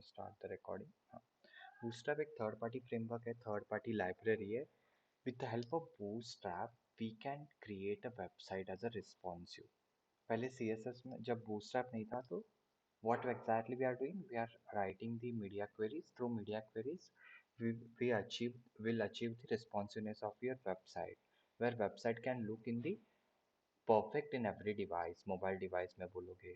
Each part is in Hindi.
Start the recording. हाँ, बूटस्ट्रैप एक थर्ड पार्टी फ्रेमवर्क है, थर्ड पार्टी लाइब्रेरी है। With the help of bootstrap we can create a website as a responsive. पहले CSS में जब बूटस्ट्रैप नहीं था तो what exactly we are doing, we are writing the media queries. Through media queries will achieve the responsiveness of your website, where website can look in the perfect in every device, mobile device में बोलोगे,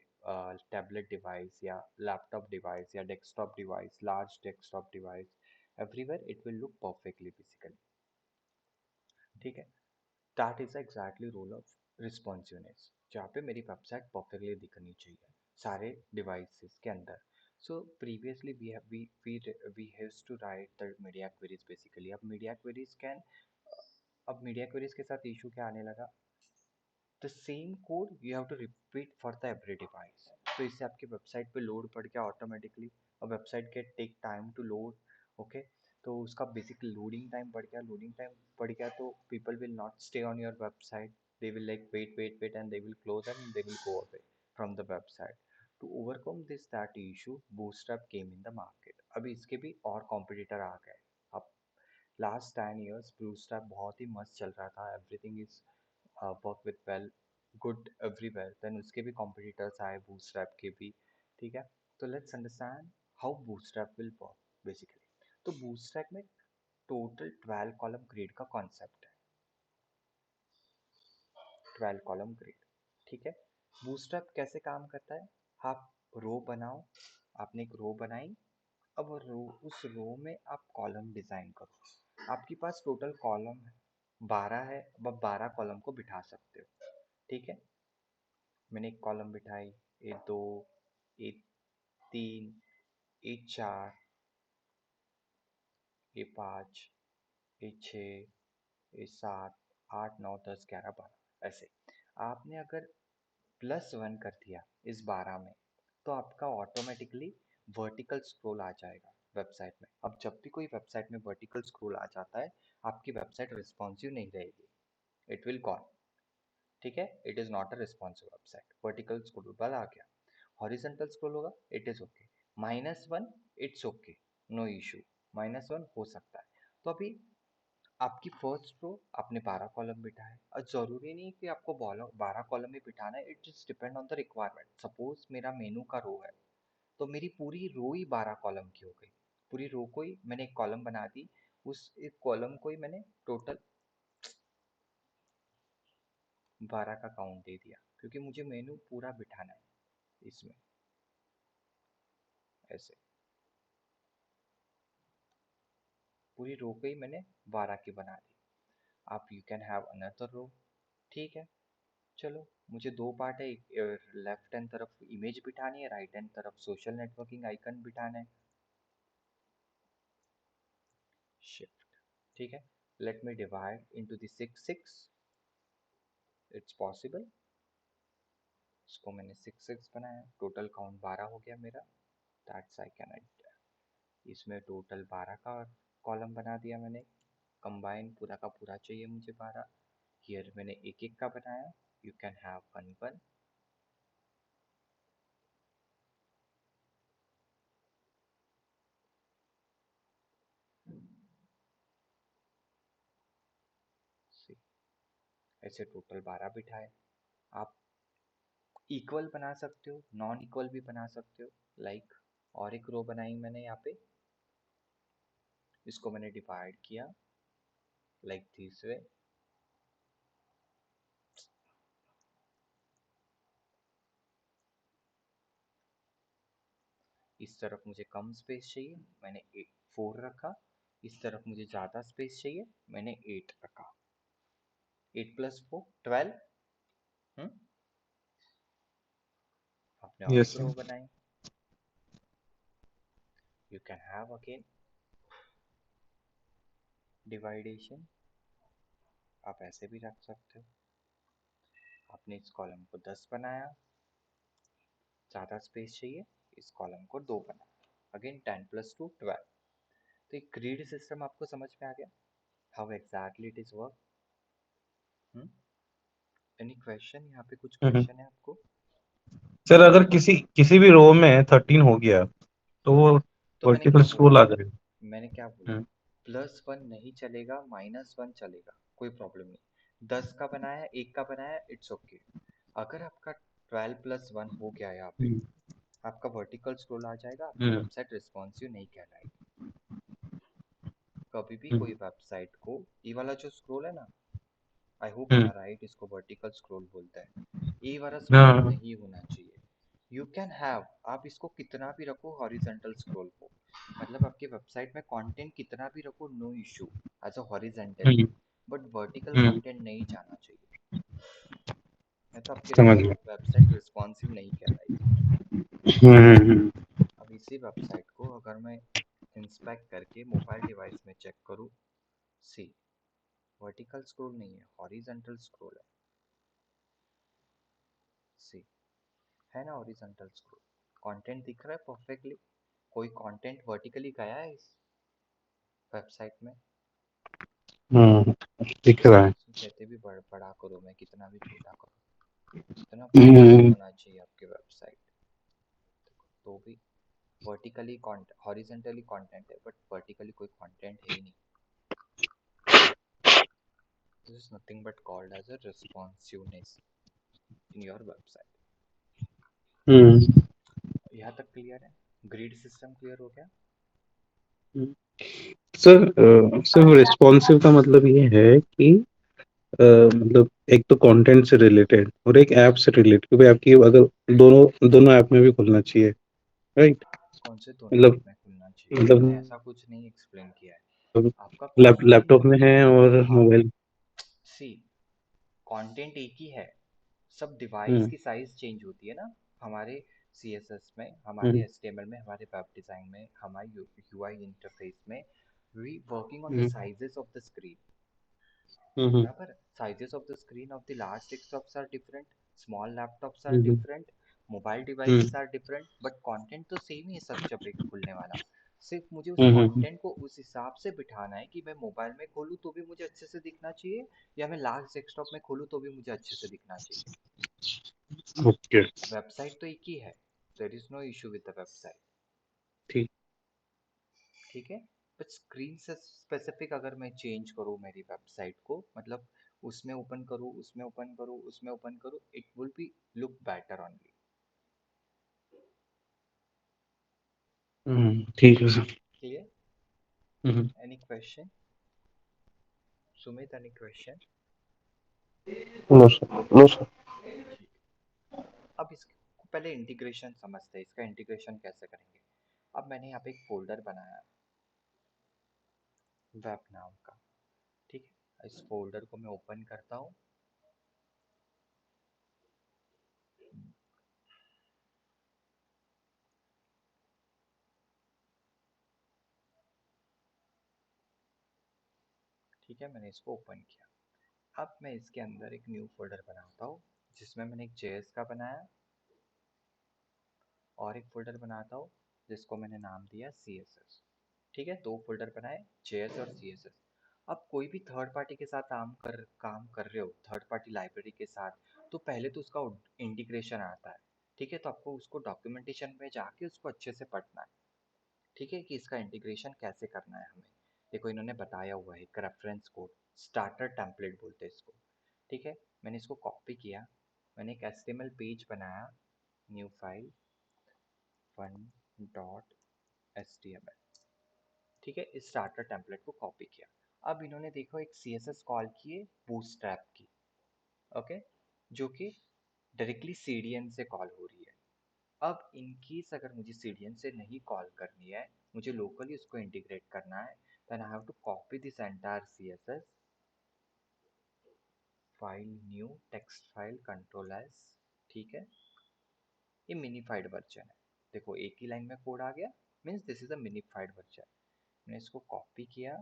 tablet device या laptop device या desktop device, large desktop device, everywhere it will look perfectly physically. ठीक है, that is exactly role of responsiveness, जहाँ पे मेरी वेबसाइट परफेक्टली दिखनी चाहिए सारे डिवाइसेस के अंदर. So previously we have to write the media queries basically. अब मीडिया क्वेरीज के साथ इशू क्या आने लगा, the same code you have to repeat for the every device. तो इससे आपकी वेबसाइट पे लोड पड़ गया ऑटोमेटिकली, और वेबसाइट के take time to load. Okay, तो उसका बेसिक लोडिंग टाइम बढ़ गया तो people will not stay on your website. They will like wait and they will close and they will go away from the website. To overcome this that issue, bootstrap came in the market. अभी इसके भी और कॉम्पिटिटर आ गए. अब लास्ट 10 years बूटस्ट्रैप बहुत ही मस्त चल रहा था, everything is work with well good everywhere. Then उसके भी कॉम्पिटिटर्स आए बूटस्ट्रैप के भी. ठीक है, तो let's understand how bootstrap will work basically. तो बूटस्ट्रैप में टोटल 12 कॉलम ग्रिड का कॉन्सेप्ट है. 12 कॉलम ग्रिड. ठीक है, बूटस्ट्रैप कैसे काम करता है, आप रो बनाओ, आपने एक रो बनाई, अब उस रो में आप कॉलम डिजाइन करो. आपके पास टोटल कॉलम 12 है, अब आप 12 कॉलम को बिठा सकते हो. ठीक है, मैंने एक कॉलम बिठाई, ए दो, ए तीन, ए चार, ए पाँच, ए छः, ए सात, 8, 9, 10, 11, 12 ऐसे. आपने अगर +1 कर दिया इस 12 में तो आपका ऑटोमेटिकली वर्टिकल स्क्रॉल आ जाएगा वेबसाइट में. अब जब भी कोई वेबसाइट में वर्टिकल स्क्रॉल आ जाता है, आपकी वेबसाइट रिस्पॉन्सिव नहीं रहेगी, इट विल गॉन. ठीक है, it is not a responsive website. Vertical scroll bar आ गया, हॉरिजॉन्टल स्क्रॉल होगा, it is okay. -1 it's okay, no issue, -1 हो सकता है. तो अभी आपकी फर्स्ट रो आपने 12 कॉलम बिठाए, और ज़रूरी नहीं कि आपको 12 कॉलम ही बिठाना है, it is depend on the requirement. Suppose मेरा मेनू का रो है, तो मेरी पूरी रो ही 12 कॉलम की हो गई. पूरी रो को ही मैंने एक कॉलम बना दी, उस एक कॉलम को ही मैंने टोटल 12 का काउंट दे दिया, क्योंकि मुझे मेनू पूरा बिठाना है इसमें. ऐसे पूरी रो को ही मैंने 12 की बना दी. आप you can have another row. ठीक है, चलो मुझे दो पार्ट है, लेफ्ट हैंड तरफ इमेज बिठानी है, राइट हैंड तरफ सोशल नेटवर्किंग आइकन बिठाना है. शिफ्ट. ठीक है, let me divide into the 6 it's possible. इसको मैंने 6 बनाया, टोटल काउंट 12 हो गया मेरा. That's I can. इसमें टोटल 12 का कॉलम बना दिया मैंने, कंबाइन पूरा का पूरा चाहिए मुझे 12. हियर मैंने एक एक का बनाया, you can have one one. ऐसे टोटल 12 बिठाए. आप इक्वल बना सकते हो, नॉन इक्वल भी बना सकते हो. लाइक और एक रो बनाई मैंने यहाँ पे, इसको मैंने डिवाइड किया लाइक दिस वे. इस तरफ मुझे कम स्पेस चाहिए, मैंने 4 रखा. इस तरफ मुझे ज़्यादा स्पेस चाहिए, मैंने 8 रखा. 8 + 4 12. आपने और यस एक सर. रो बनाई, यू कैन हैव अगेन डिवाइडेशन. आप ऐसे भी रख सकते हो. आपने इस कॉलम को 10 बनाया, ज़्यादा स्पेस चाहिए, इस कॉलम को 2 बनाया, अगेन 10 + 2 12. तो एक ग्रिड सिस्टम आपको समझ में आ गया, how exactly it is work. Any question, यहाँ पे कुछ क्वेश्चन है आपको? सर अगर किसी किसी भी रो में 13 हो गया तो वो तो मैंने वर्टिकल क्या बोला? स्क्रॉल आ जाएगा। मैंने क्या बोला? हम्म। +1 नहीं चलेगा, -1 चलेगा, कोई प्रॉब्लम नहीं। 10 का बनाया, 1 का बनाया, इट्स ओके। अगर आपका 12+1 हो गया यहाँ पे, हम्म। आपका वर्टिकल स्क्रॉल आ जाएगा, आपकी हम्म। वेबसाइट रिस्पॉन्सिव नहीं कहलाएगी। कभी भी हम्म। कोई वेबसाइट को, ये वाला जो स्क्रॉल है ना, I hope am hmm. I right, इसको वर्टिकल स्क्रॉल बोलते हैं। ये वाला स्क्रॉल हाँ। नहीं होना चाहिए। यू कैन हैव, आप इसको कितना भी रखो हॉरिजेंटल स्क्रॉल को, मतलब आपके वेबसाइट में कंटेंट कितना भी रखो, no issue, as a horizontally, hmm. But vertical hmm. Content नहीं जाना चाहिए, नहीं तो आपकी समझ गया। वेबसाइट रिस्पॉन्सिव नहीं कहलाएगी। हम्म। अब इसी वेबसाइट को अगर मैं इंस्पेक्ट करके मोबाइल डिवाइस में चेक करूँ, सी, वर्टिकल स्क्रॉल नहीं है, हॉरिजेंटल स्क्रॉल है। सी, है ना हॉरिजॉन्टल स्क्रॉल, कंटेंट दिख रहा है परफेक्टली। कोई कंटेंट वर्टिकली गया है इस वेबसाइट में? हम्म। दिख रहा है। इसमें कहते भी बड़ा करो, मैं कितना भी छोटा करूँ, इतना परफेक्ट हम्म। होना चाहिए आपकी वेबसाइट। तो भी वर्टिकली हॉरिजॉन्टली कंटेंट है, बट वर्टिकली कोई कंटेंट है ही नहीं। This is nothing but called as a responsiveness in your website. Hmm. यहाँ तक क्लियर है? ग्रिड सिस्टम क्लियर हो गया? सर, सिर्फ रिस्पॉन्सिव का मतलब ये है कि मतलब एक तो कंटेंट से रिलेटेड और एक ऐप से रिलेटेड, क्योंकि आपकी अगर दोनों दोनों ऐप में भी खुलना चाहिए। राइट। कौन से दोनों ऐप मतलब में खुलना चाहिए? मैंने मतलब ऐसा कुछ नहीं एक्सप्लेन किया है। आपका कंटेंट, लैपटॉप में है और हाँ, मोबाइल। सी, कंटेंट एक ही है, सब डिवाइस हम्म। की साइज चेंज होती है ना। हमारे सीएसएस में, हमारे हम्म। एचटीएमएल में, हमारे वेब डिजाइन में, हमारे यूआई इंटरफेस में, we working on the hmm. Sizes of the screen. Hmm. बराबर, sizes of the screen of the large desktops are different, small laptops are hmm. Different, mobile hmm. Devices are different, but content तो सेम ही है सब जगह खुलने वाला। सिर्फ मुझे उस हम्म। कंटेंट को उस हिसाब से बिठाना है कि मैं मोबाइल में खोलूँ तो भी मुझे अच्छे से दिखना चाहिए, या मैं लार्ज डेस्कटॉप में खोलूँ तो भी मुझे अच्छे से दिखना चाहिए। ओके। वेबसाइट तो एक ही है, there is no issue with the website. ठीक। ठीक है, बट स्क्रीन से स्पेसिफिक अगर मैं चेंज करूँ मेरी वेबसाइट को, मतलब उसमें ओपन करूँ, उसमें ओपन करूँ, उसमें ओपन करूँ, it will be look better only. ठीक है sir. Clear? Hmm. Any question? Sumit, any question? No sir, no sir. ठीक, अब इसको पहले इंटीग्रेशन समझते हैं, इसका इंटीग्रेशन कैसे करेंगे। अब मैंने यहाँ पे एक फोल्डर बनाया वेब नाम का, ठीक है, इस फोल्डर को मैं ओपन करता हूँ। ठीक है, मैंने इसको ओपन किया। अब मैं इसके अंदर एक न्यू फोल्डर बनाता हूँ, जिसमें मैंने एक जेएस का बनाया, और एक फोल्डर बनाता हूँ जिसको मैंने नाम दिया सी एस एस। ठीक है, दो फोल्डर बनाए, जेएस और सी एस एस। अब कोई भी थर्ड पार्टी के साथ काम कर रहे हो, थर्ड पार्टी लाइब्रेरी के साथ, तो पहले तो उसका इंटीग्रेशन आता है। ठीक है, तो आपको उसको डॉक्यूमेंटेशन में जाके उसको अच्छे से पढ़ना है। ठीक है, कि इसका इंटीग्रेशन कैसे करना है हमें। देखो इन्होंने बताया हुआ है, एक रेफरेंस कोड, स्टार्टर टेम्पलेट बोलते हैं इसको। ठीक है, मैंने इसको कॉपी किया, मैंने एक एचटीएमएल पेज बनाया, न्यू फाइल 1.html। ठीक है, इस स्टार्टर टेम्पलेट को कॉपी किया। अब इन्होंने देखो एक सीएसएस कॉल किए बूटस्ट्रैप की, ओके, जो कि डायरेक्टली सीडीएन से कॉल हो रही है। अब इन केस अगर मुझे सीडीएन से नहीं कॉल करनी है, मुझे लोकली उसको इंटीग्रेट करना है, then I have to copy this entire CSS file, new text file, control S. ठीक है, ये मिनीफाइड वर्जन है। देखो एक ही लाइन में कोड आ गया, means this is a minified version. मैंने इसको कॉपी किया,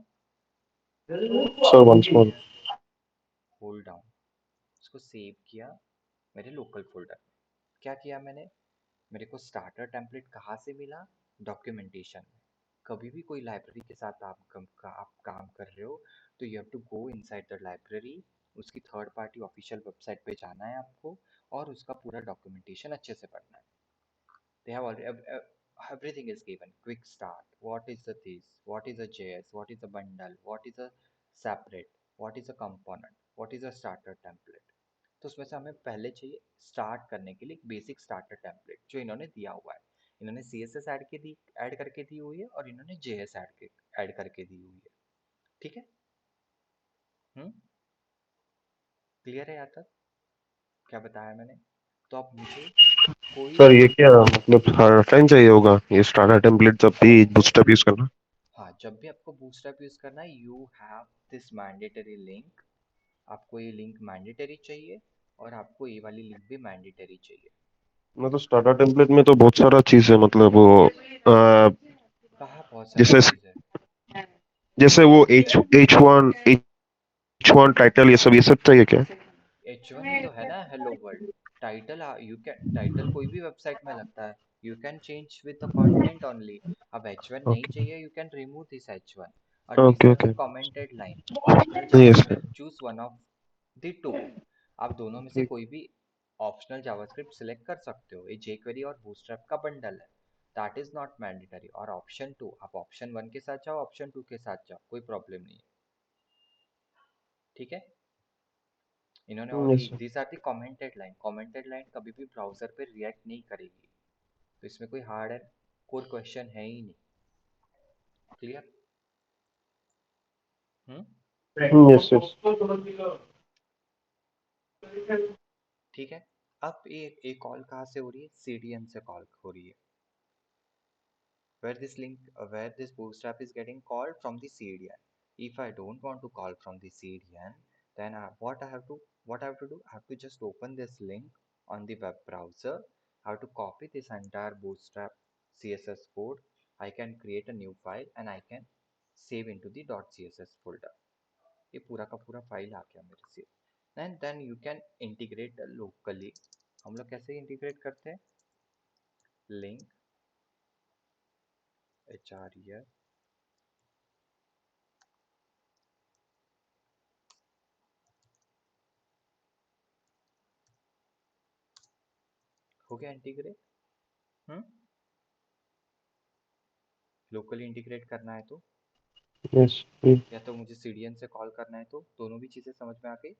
sir once more. Hold down, इसको सेव किया मेरे लोकल फोल्डर में। क्या किया मैंने, मेरे को स्टार्टर टेम्पलेट कहाँ से मिला? डॉक्यूमेंटेशन में। कभी भी कोई लाइब्रेरी के साथ आप काम कर रहे हो, तो you have to go inside the library, उसकी थर्ड पार्टी ऑफिशियल वेबसाइट पे जाना है आपको, और उसका पूरा डॉक्यूमेंटेशन अच्छे से पढ़ना है। They have already, everything is given. Quick start, what is the this, what is a JS, what is a bundle, what is a separate, what is a component, what is a starter template. तो उसमें से हमें पहले चाहिए स्टार्ट करने के लिए एक बेसिक स्टार्टर टेम्पलेट जो इन्होंने दिया हुआ है। इन्होंने CSS ऐड करके दी हुई है और इन्होंने JS ऐड करके दी हुई है। ठीक है। हम्म। क्लियर है यहाँ तक क्या बताया मैंने? तो अब मुझे कोई सर भी ये क्या मतलब हर टाइम चाहिए होगा ये स्टार्टर टेम्पलेट जब भी आपको, बूटस्ट्रैप यूज करना? हाँ जब भी आपको बूटस्ट्रैप यूज करना है you have this mandatory link. आपको ये लिंक मैंडेटरी चाहिए और आपको ये वाली लिंक भी मैंडेटरी चाहिए। मतलब स्टार्टर टेम्पलेट में तो बहुत सारा चीज है मतलब वो कहाँ बहुत सारी जैसे चीज़ है? जैसे वो एच वन टाइटल ये सब चाहिए क्या? H1 ही तो है ना hello world. Title you can title कोई भी वेबसाइट में लगता है। You can change with the content only. अब H1 नहीं ओके चाहिए you can remove this H1 और this okay is the okay. Commented line. Optional yes. JavaScript choose one of the two. आप दोनों में से ठीक। कोई भी ऑप्शनल जावास्क्रिप्ट सिलेक्ट कर सकते हो। ये jQuery और बूटस्ट्रैप का बंडल है। That is not mandatory. और ऑप्शन टू आप ऑप्शन वन के साथ जाओ ऑप्शन टू के साथ जाओ कोई प्रॉब्लम नहीं है। ठीक है। इन्होंने और yes sir. This are the commented line कभी भी ब्राउजर पे रिएक्ट नहीं करेगी। तो इसमें कोई हार्ड है कोर क्वेश्चन है ही नहीं। क्लियर? हम्म। Yes yes. ठीक है। अब ये कॉल कहाँ से हो रही है? CDN से कॉल हो रही है। Where this bootstrap is getting called from the CDN. If I don't want to call from the CDN, then what I have to do? I have to just open this link on the web browser. I have to copy this entire bootstrap CSS code. I can create a new file and I can save into the .css folder. ये पूरा का पूरा फाइल आ गया मेरे से। And then you can integrate locally. हम लोग कैसे इंटीग्रेट करते हैं? लिंक href हो गया इंटीग्रेट। हम्म। लोकली इंटीग्रेट करना है तो यस। या तो मुझे CDN से कॉल करना है तो दोनों भी चीजें समझ में आ गई।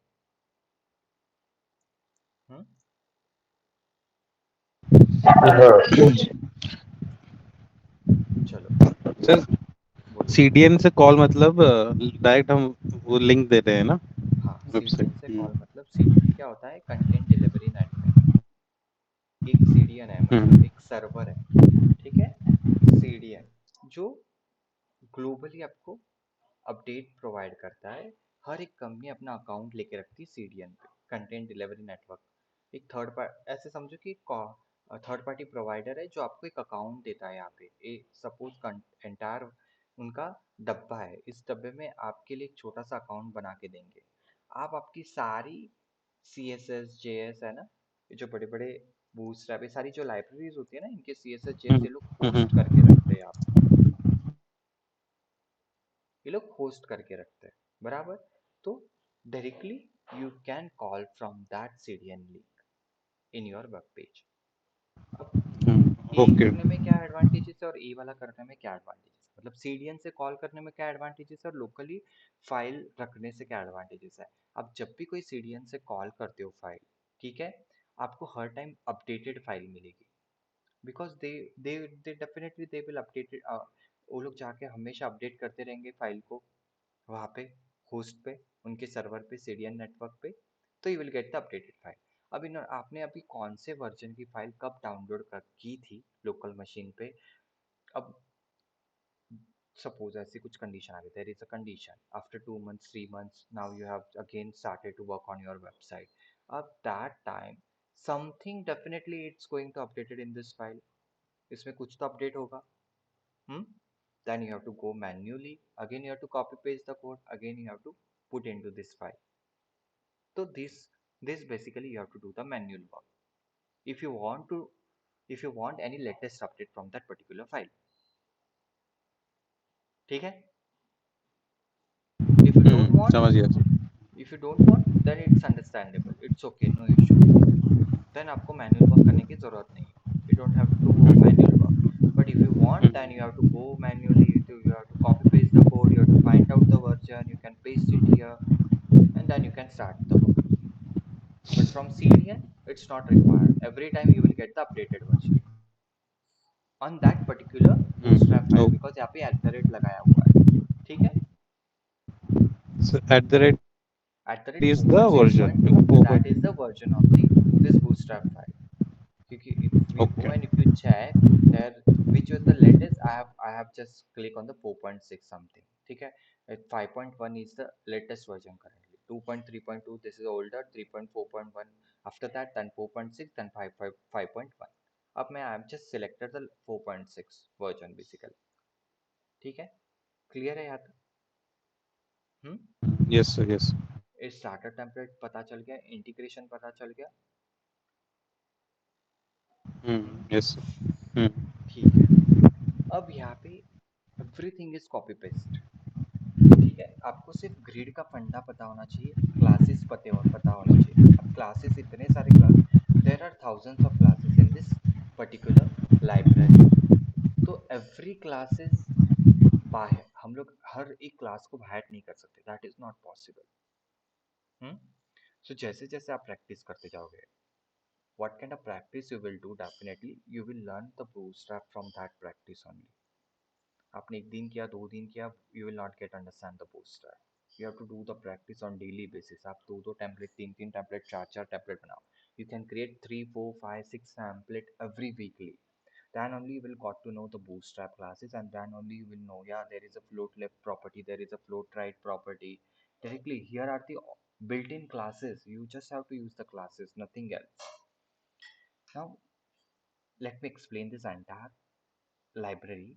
हम्म। चलो सर बोलो। सीडीएन से कॉल मतलब डायरेक्ट हम वो लिंक दे रहे हैं ना हाँ CDN से वेबसाइट। कॉल मतलब CDN क्या होता है? Content delivery network. एक CDN है मतलब हम्म एक सर्वर है। ठीक है। CDN जो ग्लोबली आपको अपडेट प्रोवाइड करता है। हर एक कंपनी अपना अकाउंट लेके रखती है CDN पे। कंटेंट डिलीवरी नेटवर्क एक थर्ड पार्टी ऐसे समझो कि थर्ड पार्टी प्रोवाइडर है जो आपको एक अकाउंट देता है। यहाँ पे सपोज एंटायर उनका डब्बा है। इस डब्बे में आपके लिए एक छोटा सा अकाउंट बना के देंगे। आप आपकी सारी CSS JS है ना, ये जो बड़े बड़े बूटस्ट्रैप ये सारी जो लाइब्रेरीज होती है ना इनके CSS JS ये लोग होस्ट हम्म करके रखते हैं। आप ये लोग होस्ट करके रखते हैं बराबर। तो directly you can call from that CDN link in your web page. अब ए ओके। करने में क्या एडवांटेजेस है और ए वाला करने में क्या एडवांटेजेस है? मतलब CDN से कॉल करने में क्या एडवांटेजेस है और लोकली फाइल रखने से क्या एडवांटेजेस है? अब जब भी कोई CDN से कॉल करते हो फाइल, ठीक है, आपको हर टाइम अपडेटेड फाइल मिलेगी। Because they definitely they will update. वो लोग जाके हमेशा अपडेट करते रहेंगे फाइल को वहाँ पे होस्ट पे उनके सर्वर पे CDN नेटवर्क पे। तो you will get the updated file. अब इन आपने अभी कौन से वर्जन की फाइल कब डाउनलोड कर की थी लोकल मशीन पे? अब सपोज ऐसी कुछ कंडीशन आ गई, there is a condition after 2 months 3 months now you have again started to work on your website. अब that time something definitely it's going to updated in this file. इसमें कुछ तो अपडेट होगा। Hmm? Then you have to go manually. Again, you have to copy paste the code. Again, you have to put into this file. So this basically you have to do the manual work. If you want to, if you want any latest update from that particular file, ठीक है? If you don't want, समझ गया sir. if you don't want, then it's understandable. It's okay, no issue. Then आपको मैनुअल वर्क करने की जरूरत नहीं है। You don't have to do manual work. But want, then you have to go manually, you have to copy paste the code, you have to find out the version, you can paste it here, and then you can start the work. But from CDN, it's not required. Every time you will get the updated version on that particular bootstrap Oh, file, because यहाँ पे एट द रेट लगाया हुआ है. ठीक है. so at the rate At the rate is the version. 4.6.2, that is the 4.2. version of the this bootstrap file. क्योंकि if we go Okay. and if you check there which was the latest, I have just click on the 4.6 something. ठीक है. 5.1 is the latest version currently. 2.3.2 this is older. 3.4.1 after that, then 4.6, then 5.1. अब मैं I have just selected the 4.6 version basically. ठीक है. क्लियर है यहाँ तक? Yes, sir. Yes. Starter template पता चल गया, इंटीग्रेशन पता चल गया. Yes, sir. Hmm. ठीक है. अब यहाँ पे एवरीथिंग इज कॉपी पेस्ट. ठीक है. आपको सिर्फ ग्रिड का फंडा पता होना चाहिए, क्लासेस पता होना चाहिए. अब क्लासेस इतने सारे class, there are thousands of classes in this particular library. तो एवरी क्लासेस बाहर, हम लोग हर एक क्लास को बाहर नहीं कर सकते, दैट इज नॉट पॉसिबल. सो जैसे जैसे आप प्रैक्टिस करते जाओगे, what kind of practice you will do, definitely you will learn the bootstrap from that practice only. आपने एक दिन किया, 2 दिन किया, you will not get understand the bootstrap. You have to do the practice on daily basis. आप दो टेम्पलेट, तीन टेम्पलेट, चार टेम्पलेट बनाओ. You can create 3 4 5 6 template every weekly. Then only you will got to know the bootstrap classes, and then only you will know, yeah, there is a float left property, there is a float right property. Directly here are the built-in classes. You just have to use the classes, nothing else. Now let me explain this entire library,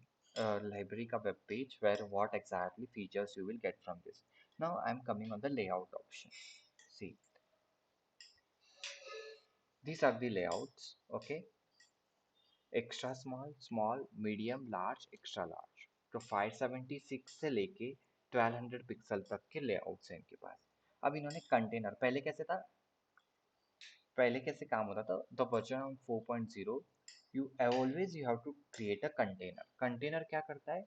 library ka web page, where what exactly features you will get from this. Now I'm coming on the layout option. See, these are the layouts. Okay, extra small, small, medium, large, extra large. तो 576 से लेके 1200 पिक्सल तक के लेआउट्स हैं इनके पास. अब इन्होंने कंटेनर, पहले कैसे काम होता था, the version 4.0, you always you have to create a container. Container क्या करता है,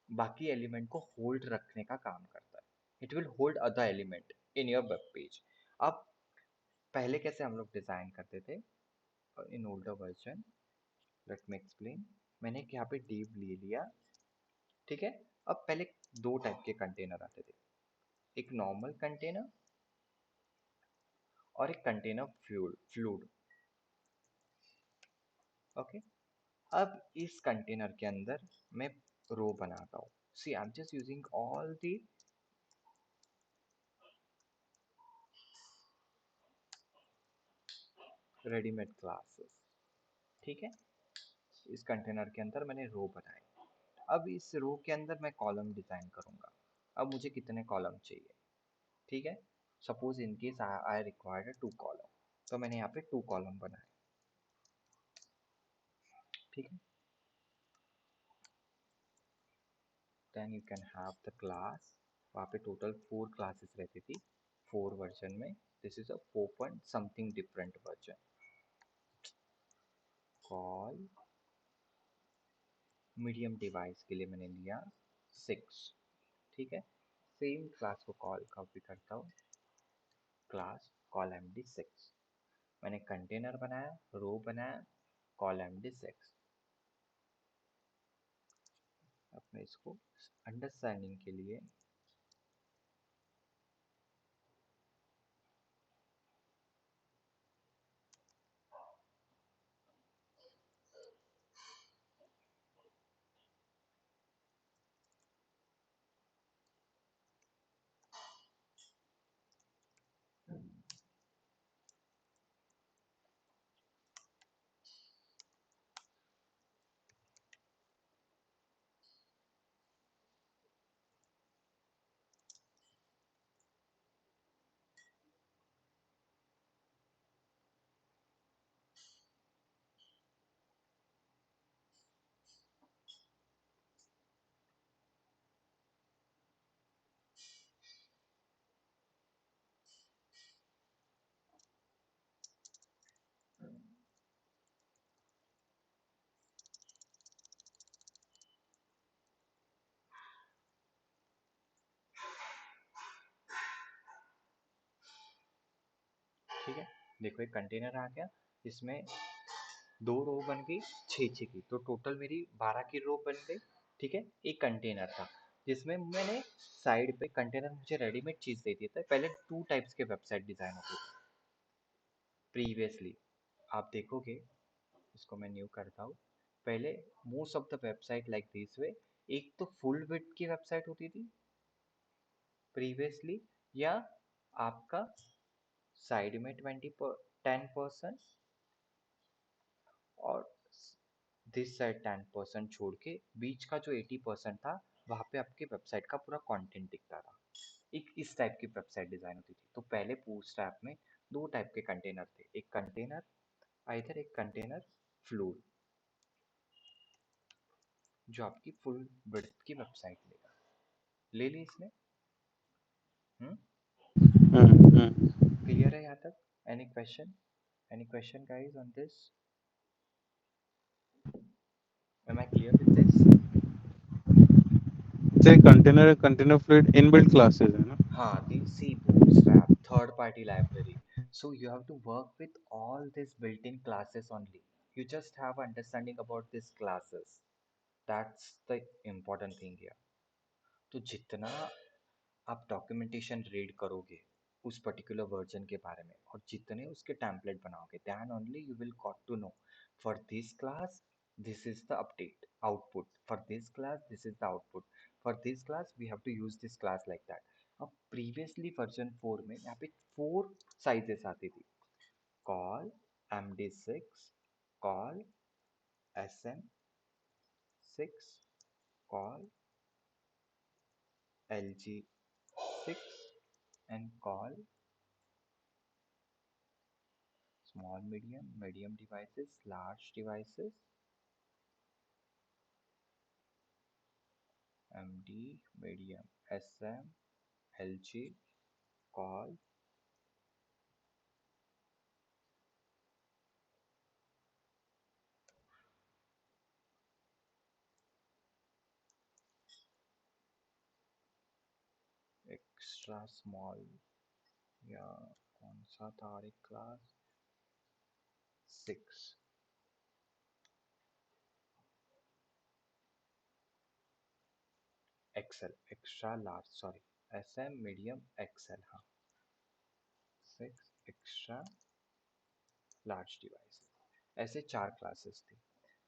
बाकी एलिमेंट को होल्ड रखने का काम करता है. It will hold other element in your web page. अब पहले कैसे हम लोग डिजाइन करते थे in older version, late me explain. मैंने एक यहाँ पे div ले लिया. ठीक है. अब पहले दो टाइप के कंटेनर आते थे, एक नॉर्मल कंटेनर और एक कंटेनर फ्लूड. ओके. अब इस कंटेनर के अंदर मैं रो बनाता हूँ. See I am just using all the readymade classes. ठीक है. इस कंटेनर के अंदर मैंने रो बनाए. अब इस रो के अंदर मैं कॉलम डिजाइन करूंगा. अब मुझे कितने कॉलम चाहिए. ठीक है. Suppose in case I required 2 column, तो मैंने यहाँ पे 2 कॉलम बनाए. ठीक है. Then you can have the class. वहाँ पे टोटल 4 क्लासेस रहती थी 4 वर्जन में. This is a 4 point something different version. Call medium device के लिए मैंने लिया 6. ठीक है. सेम क्लास को कॉल कॉपी करता हूँ, क्लास कॉल md6. मैंने कंटेनर बनाया, रो बनाया, कॉल md6. अपने इसको अंडरस्टैंडिंग के लिए ठीक है, देखो एक कंटेनर आ गया, इसमें 2 रो बन गई 6 की, तो टोटल मेरी 12 की रो बन गई। ठीक है, एक कंटेनर था जिसमें मैंने साइड पे कंटेनर मुझे रेडीमेड चीज़ दे दिया था। पहले 2 टाइप्स के वेबसाइट डिज़ाइन होते थे प्रीवियसली, आप देखोगे, इसको मैं न्यू करता हूँ। पहले most of the website like this way, एक तो फुल विड्थ की वेबसाइट होती थी प्रीवियसली, या आपका साइड में 10% और दिस साइड 10% छोड़ के बीच का जो 80% था, वहाँ पे आपकी वेबसाइट का पूरा कंटेंट दिखता था। एक इस टाइप की वेबसाइट डिज़ाइन होती थी। तो पहले बूटस्ट्रैप में 2 टाइप के कंटेनर थे, एक कंटेनर आइदर एक कंटेनर फ्लोर, जो आपकी फुल विड्थ की वेबसाइट लेगा। ले ली इसने। क्लियर है यहाँ तक? Any question? Any question guys on this? Am I clear with this? से कंटेनर फ्लूइड इनबिल्ट क्लासेस है ना? हाँ, the see Bootstrap, third party library. So you have to work with all these built-in classes only. You just have understanding about these classes. That's the important thing here. तो जितना आप डॉक्यूमेंटेशन रीड करोगे उस पर्टिकुलर वर्जन के बारे में और जितने उसके टेम्पलेट बनाओगे, then only you will got to know for this class this is the update output, for this class this is the output, for this class we have to use this class like that. अब प्रीवियसली वर्जन 4 में यहाँ पे 4 साइजेस आती थी, call md6, call sm6, call lg6 and call small medium devices, large devices, md medium, sm, lg, call, extra small, या कौन सा था और एक class 6, XL extra large, sorry sm medium XL, हाँ 6 एक्स्ट्रा लार्ज डिवाइस, ऐसे 4 क्लासेस थी।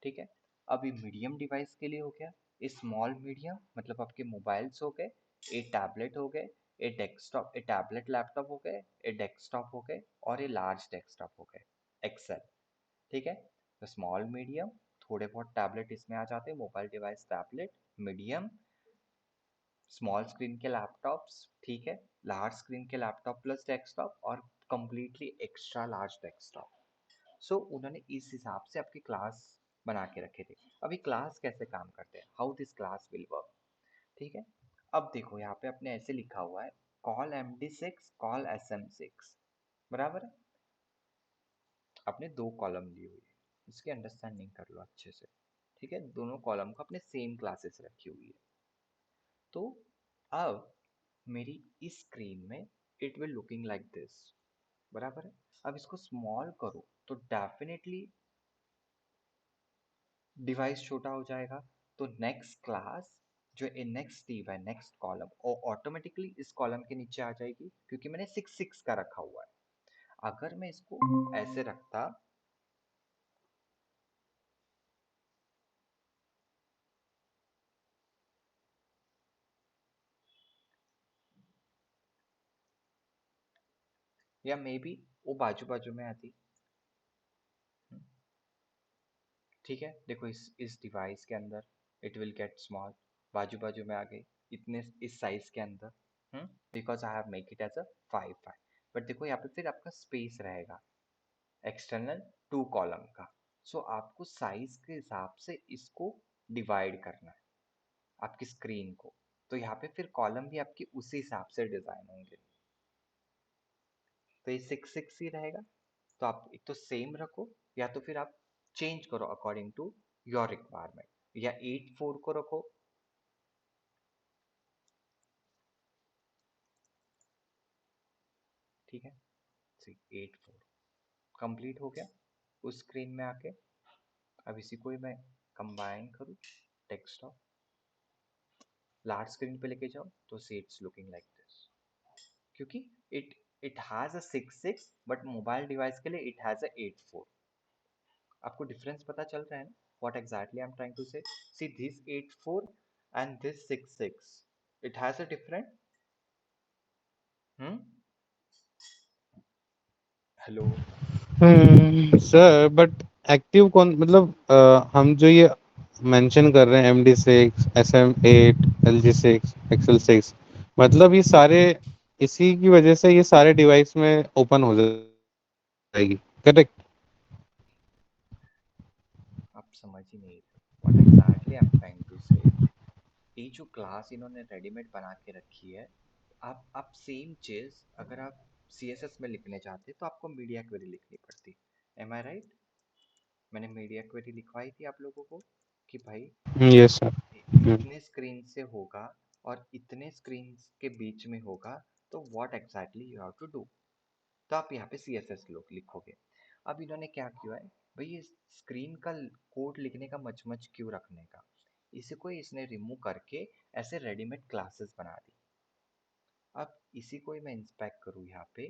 ठीक है, अभी मीडियम डिवाइस के लिए हो गया, ए स्मॉल मीडियम मतलब आपके मोबाइल्स हो गए, ए टैबलेट हो गए, ए डेस्कटॉप, ए टैबलेट लैपटॉप हो गए, ए डेस्कटॉप हो गए और ए लार्ज डेस्कटॉप हो गए, एक्सेल। ठीक है, तो स्मॉल मीडियम, थोड़े बहुत टैबलेट इसमें आ जाते हैं, mobile device tablet, medium small screen के लैपटॉप्स, ठीक है, लार्ज स्क्रीन के लैपटॉप प्लस डेस्कटॉप और कंप्लीटली एक्स्ट्रा लार्ज डेस्कटॉप। सो उन्होंने इस हिसाब से आपकी क्लास बना के रखे थे। अभी क्लास कैसे काम करते हैं, how this class will work. ठीक है, अब देखो यहाँ पे आपने ऐसे लिखा हुआ है, कॉल md6, कॉल sm6, बराबर है। आपने 2 कॉलम ली हुई है, इसकी अंडरस्टैंडिंग कर लो अच्छे से। ठीक है, दोनों कॉलम को अपने सेम क्लासेस रखी हुई है। तो अब मेरी इस स्क्रीन में it will looking like this, बराबर है। अब इसको स्मॉल करो तो डेफिनेटली डिवाइस छोटा हो जाएगा, तो नेक्स्ट क्लास जो नेक्स्ट टीव है, नेक्स्ट कॉलम, और ऑटोमेटिकली इस कॉलम के नीचे आ जाएगी क्योंकि मैंने 6 का रखा हुआ है। अगर मैं इसको ऐसे रखता, या मे बी वो बाजू बाजू में आती, ठीक है, देखो इस डिवाइस के अंदर इट विल गेट स्मॉल, बाजू बाजू में आ गई इतने इस साइज के अंदर, because I have make it as a 5 but देखो यहाँ पे फिर आपका स्पेस रहेगा एक्सटर्नल 2 कॉलम का। सो आपको साइज के हिसाब से इसको डिवाइड करना है आपकी स्क्रीन को, तो यहाँ पे फिर कॉलम भी आपकी उसी हिसाब से डिजाइन होंगे। तो ये 6 ही रहेगा, तो आप एक तो सेम रखो या तो फिर आप चेंज करो अकॉर्डिंग टू योर रिक्वायरमेंट, या 8 4 को रखो। ठीक है, सी 8 4 कंप्लीट हो गया उस स्क्रीन में आके। अब इसी को ही मैं कंबाइन करूँ, डेस्कटॉप लार्ज स्क्रीन पे लेके जाओ तो see it's looking like this, क्योंकि it it has a 6 6 but mobile device के लिए इट हैज अ 8 4। आपको डिफरेंस पता चल रहा है ना, what exactly I am trying to say. See this 8 4 and this 6 6, it has a different. Hmm, hello. Sir but active कौन मतलब हम जो ये मेंशन कर रहे हैं MD6 SM8 LG6 XL6 मतलब ये सारे इसी की वजह से ये सारे डिवाइस में ओपन हो जाएगी करेक्ट। आप समझ ही नहीं रहे what exactly I am trying to say. ये जो क्लास इन्होंने रेडीमेड बना के रखी है, आप सेम चीज अगर आप CSS में लिखने चाहते तो आपको मीडिया क्वेरी लिखनी पड़ती। M I right? मैंने मीडिया क्वेरी लिखवाई थी आप लोगों को कि भाई यस सर। इतने स्क्रीन से होगा और इतने स्क्रीन के बीच में होगा, तो what exactly you have to do. तो आप यहाँ पे CSS लोग लिखोगे। अब इन्होंने क्या किया है भाई, ये स्क्रीन का कोड लिखने का मचमच क्यों रखने का, इसी को इसने रिमूव करके ऐसे रेडीमेड क्लासेस बना दी। अब इसी को ही मैं इंस्पेक्ट करूँ यहाँ पे,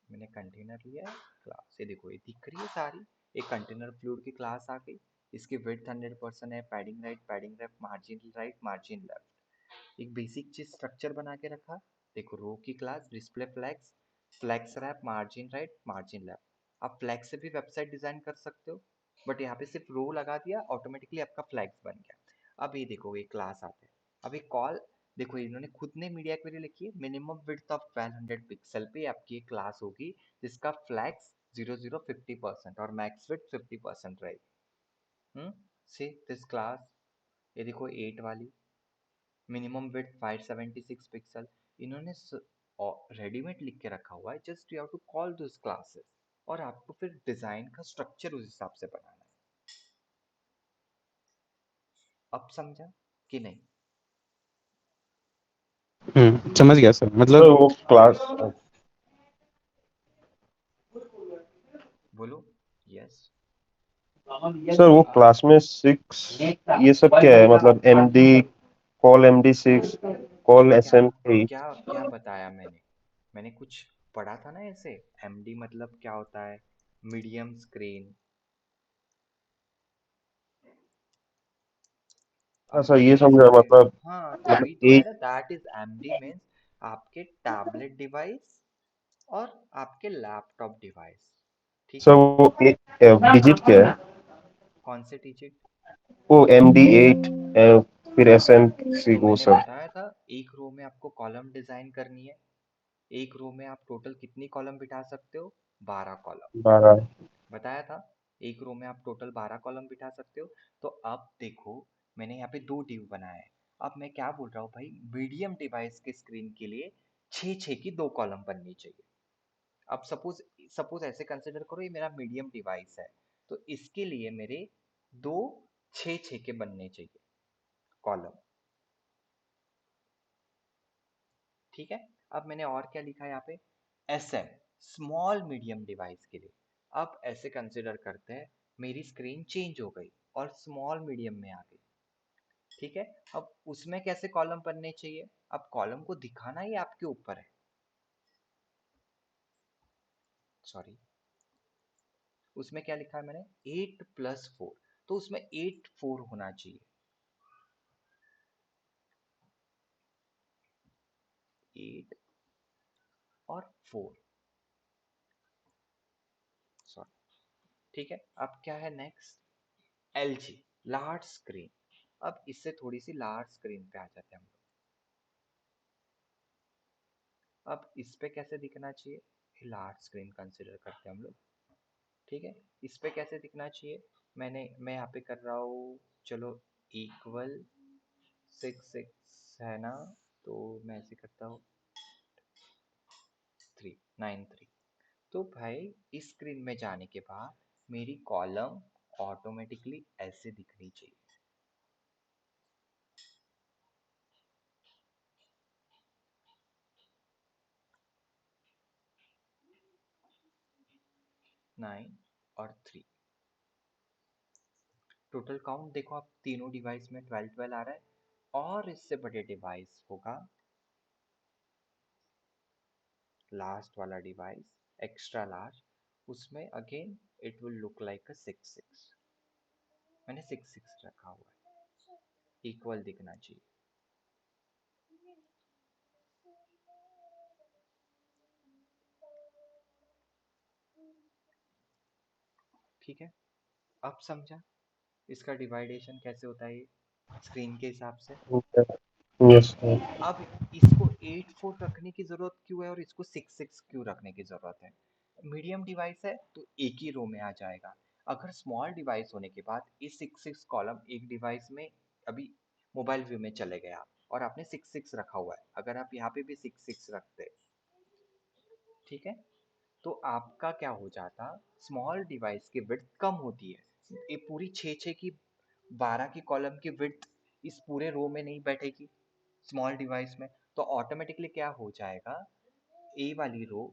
मैंने कंटेनर लिया है, क्लास ये देखो ये दिख रही है सारी। एक कंटेनर फ्लूइड की क्लास आ गई, इसकी विड्थ 100% है, padding right padding left margin right margin left. एक बेसिक चीज स्ट्रक्चर बना के रखा। देखो रो की class display flags, flags wrap margin right margin left. आप फ्लैग से भी वेबसाइट डिजाइन कर सकते हो, बट यहाँ पे सिर्फ रो लगा दिया, ऑटोमेटिकली आपका फ्लैग्स बन गया। अब ये देखो ये क्लास आते हैं। अब एक कॉल, देखो इन्होंने खुद ने मीडिया क्वेरी लिखी है, मिनिमम विड्थ ऑफ 1200 पिक्सल पे आपकी एक क्लास होगी जिसका फ्लैग्स 00 50% और मैक्स विड्थ 50% रहेगी। सी दिस क्लास, ये देखो 8 वाली, मिनिमम विड्थ 576 पिक्सल। इन्होंने रेडीमेड लिख के रखा हुआ है, just you have to call those classes और आपको फिर डिजाइन का स्ट्रक्चर उस हिसाब से बनाना है। अब समझा कि नहीं? समझ गया सर सर मतलब। वो क्लास बोलो यस। सर वो क्लास में 6 ये सब क्या है, मतलब MD कॉल MD6 कॉल क्या SM3। क्या क्या बताया मैंने? मैंने कुछ पढ़ा था ना ऐसे। MD मतलब क्या होता है? Medium screen. हाँ अब सर ये मीडियम समझा, स्क्रीन, मतलब हाँ तो मतलब वही तो है एक ना, दैट इज MD मीन्स आपके टैबलेट डिवाइस और आपके लैपटॉप डिवाइस। ठीक सर है। वो एक डिजिट क्या है? कौन से डिजिट? वो MD8 फिर SM3 तो वो मैंने सब बताया था एक रो में आपको कॉलम डिजाइन करनी है। एक रो में आप टोटल कितनी कॉलम बिठा सकते हो? 12 कॉलम। 12। बताया था एक रो में आप टोटल 12 कॉलम बिठा सकते हो। तो अब देखो मैंने यहाँ पे दो डिव बनाए हैं। अब मैं क्या बोल रहा हूँ भाई, मीडियम डिवाइस के स्क्रीन के लिए 6 6 की 2 कॉलम बननी चाहिए। अब सपोज सपोज ऐसे कंसिडर करो ये मेरा मीडियम डिवाइस है, तो इसके लिए मेरे दो 6 6 के बनने चाहिए कॉलम। ठीक है। अब मैंने और क्या लिखा है यहाँ पे, SM स्मॉल मीडियम डिवाइस के लिए। अब ऐसे कंसिडर करते हैं मेरी स्क्रीन चेंज हो गई और स्मॉल मीडियम में आ गई। ठीक है। अब उसमें कैसे कॉलम बनने चाहिए? अब कॉलम को दिखाना ही आपके ऊपर है। सॉरी, उसमें क्या लिखा है मैंने, 8+4, तो उसमें 8 4 होना चाहिए। 8 और 4, सॉरी। ठीक है। अब क्या है नेक्स्ट, LG लार्ज स्क्रीन। अब इससे थोड़ी सी लार्ज स्क्रीन पे आ जाते हैं हम लोग। अब इस पे कैसे दिखना चाहिए, लार्ज स्क्रीन कंसिडर करते हैं हम लोग। ठीक है। इस पे कैसे दिखना चाहिए, मैं यहाँ पे कर रहा हूँ, चलो इक्वल 6 6 है ना, तो मैं ऐसे करता हूँ 3 9 3। तो भाई इस स्क्रीन में जाने के बाद मेरी कॉलम ऑटोमेटिकली ऐसे दिखनी चाहिए। 9 और 3। टोटल काउंट देखो आप तीनों डिवाइस में 12 12 आ रहा है, और इससे बड़े डिवाइस होगा लास्ट वाला डिवाइस एक्स्ट्रा लार्ज, उसमें again it will look like अ 6 6। मैंने 6 6 रखा हुआ है, इक्वल दिखना चाहिए। ठीक है, अब समझा इसका डिवाइडेशन कैसे होता है स्क्रीन के हिसाब से। Yes sir. अब इसको 8 4 रखने की जरूरत क्यों है और इसको 6 6 क्यों रखने की जरूरत है? मीडियम डिवाइस है तो एक ही रो में आ जाएगा। अगर स्मॉल डिवाइस होने के बाद ये 6 6 कॉलम एक डिवाइस में, अभी मोबाइल व्यू में चले गए आप और आपने 6 6 रखा हुआ है, अगर आप यहाँ पे भी 6 6 रखते, ठीक है, तो आपका क्या हो जाता, स्मॉल डिवाइस की विड्थ कम होती है। ये पूरी 6 6 की 12 की कॉलम की विड्थ इस पूरे रो में नहीं बैठेगी स्मॉल डिवाइस में, तो ऑटोमेटिकली क्या हो जाएगा, ए वाली रो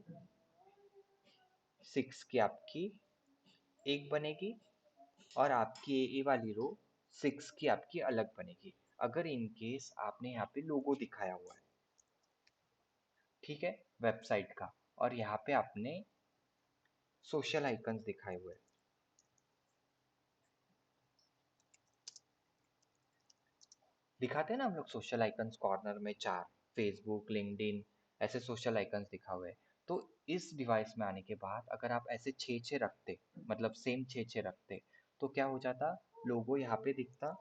6 की आपकी एक बनेगी और आपकी ए वाली रो 6 की आपकी अलग बनेगी, अगर इन केस आपने यहाँ पे लोगो दिखाया हुआ है, ठीक है, वेबसाइट का, और यहाँ पे आपने सोशल आइकन्स दिखाए हुए हैं। दिखाते हैं ना हम लोग सोशल आइकन्स कॉर्नर में 4, फेसबुक लिंक्डइन ऐसे सोशल आइकन्स दिखा हुए हैं। तो इस डिवाइस में आने के बाद अगर आप ऐसे 6 6 रखते, मतलब सेम 6 6 रखते, तो क्या हो जाता, लोगो यहाँ पे दिखता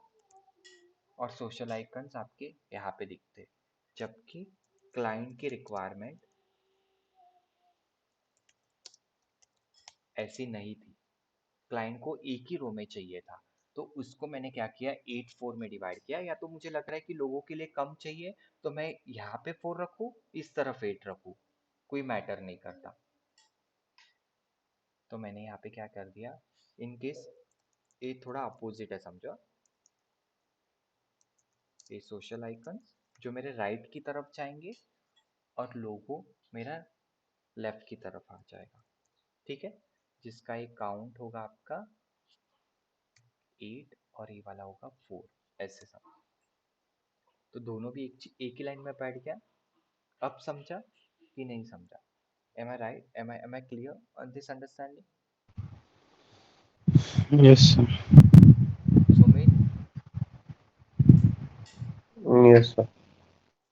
और सोशल आइकन्स आपके यहाँ पे दिखते, जबकि क्लाइंट की रिक्वायरमेंट ऐसी नहीं थी। क्लाइंट को एक ही रो में चाहिए था, तो उसको मैंने क्या किया, 8 4 में डिवाइड किया। या तो मुझे लग रहा है कि लोगों के लिए कम चाहिए तो मैं यहाँ पे 4 रखूँ, इस तरफ 8 रखूँ, कोई मैटर नहीं करता। तो मैंने यहाँ पे क्या कर दिया, इन केस ये थोड़ा अपोजिट है समझो, ये सोशल आइकन्स जो मेरे राइट की तरफ जाएंगे और लोगो मेरा लेफ्ट की तरफ आ जाएगा, ठीक है, जिसका एक काउंट होगा आपका 8 और ये वाला होगा 4, ऐसे सब। तो दोनों भी एक ही लाइन में बैठ गया। अब समझा कि नहीं समझा? Am I right, am I clear on this understanding? Yes sir. Sumit, yes sir.